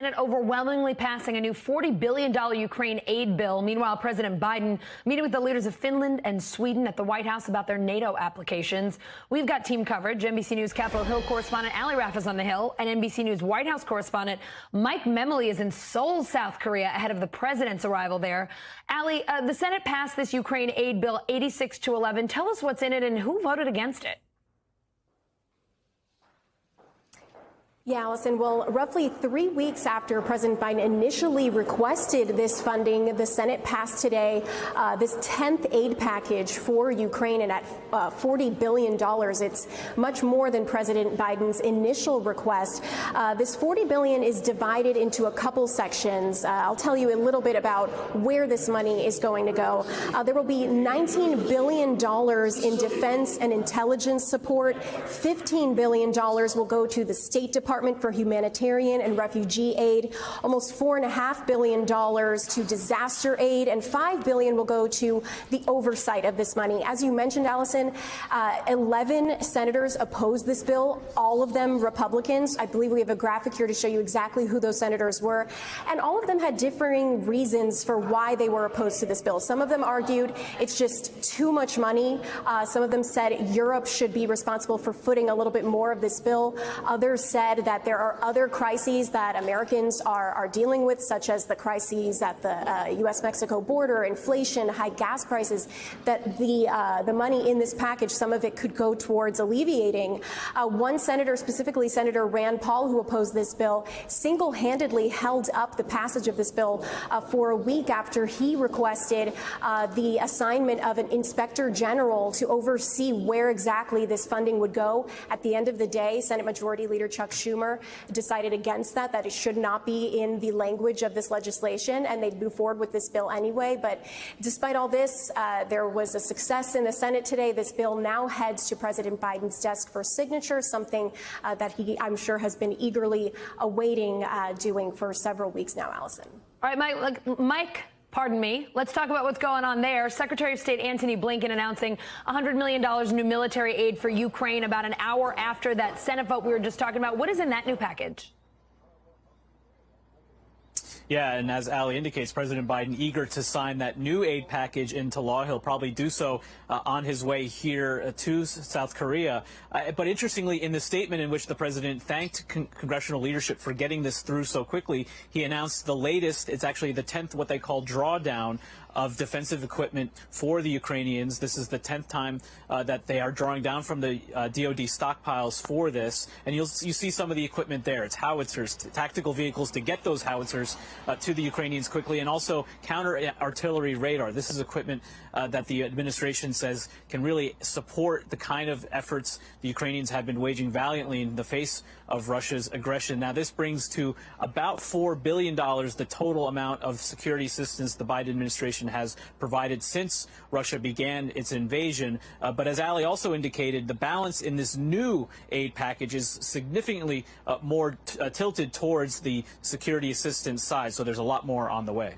Senate overwhelmingly passing a new $40 billion Ukraine aid bill. Meanwhile, President Biden meeting with the leaders of Finland and Sweden at the White House about their NATO applications. We've got team coverage. NBC News Capitol Hill correspondent Ali Raff is on the Hill, and NBC News White House correspondent Mike Memoli is in Seoul, South Korea, ahead of the president's arrival there. Ali, the Senate passed this Ukraine aid bill 86-11. Tell us what's in it and who voted against it. Yeah, Allison. Well, roughly 3 weeks after President Biden initially requested this funding, the Senate passed today this 10th aid package for Ukraine, and at $40 billion. It's much more than President Biden's initial request. This $40 billion is divided into a couple sections. I'll tell you a little bit about where this money is going to go. There will be $19 billion in defense and intelligence support. $15 billion will go to the State Department for humanitarian and refugee aid, almost $4.5 billion to disaster aid, and $5 billion will go to the oversight of this money. As you mentioned, Allison, 11 senators opposed this bill, all of them Republicans. I believe we have a graphic here to show you exactly who those senators were, and all of them had differing reasons for why they were opposed to this bill. Some of them argued it's just too much money. Some of them said Europe should be responsible for footing a little bit more of this bill. Others said that there are other crises that Americans are dealing with, such as the crises at the U.S.-Mexico border, inflation, high gas prices, that the money in this package, some of it could go towards alleviating. One senator, specifically Senator Rand Paul, who opposed this bill, single-handedly held up the passage of this bill for a week after he requested the assignment of an inspector general to oversee where exactly this funding would go. At the end of the day, Senate Majority Leader Chuck Schumer decided against that it should not be in the language of this legislation, and they'd move forward with this bill anyway. But despite all this, there was a success in the Senate today. This bill now heads to President Biden's desk for signature, something that he, I'm sure, has been eagerly awaiting doing for several weeks now, Allison. All right, Mike. Pardon me. Let's talk about what's going on there. Secretary of State Antony Blinken announcing $100 million new military aid for Ukraine about an hour after that Senate vote we were just talking about. What is in that new package? Yeah, and as Ali indicates, President Biden eager to sign that new aid package into law. He'll probably do so on his way here to South Korea. But interestingly, in the statement in which the president thanked congressional leadership for getting this through so quickly, he announced the latest, it's actually the 10th, what they call drawdown of defensive equipment for the Ukrainians. This is the 10th time that they are drawing down from the DoD stockpiles for this. And you see some of the equipment there. It's howitzers, tactical vehicles to get those howitzers to the Ukrainians quickly, and also counter-artillery radar. This is equipment that the administration says can really support the kind of efforts the Ukrainians have been waging valiantly in the face of Russia's aggression. Now, this brings to about $4 billion the total amount of security assistance the Biden administration has provided since Russia began its invasion. But as Ali also indicated, the balance in this new aid package is significantly more tilted towards the security assistance side. So there's a lot more on the way.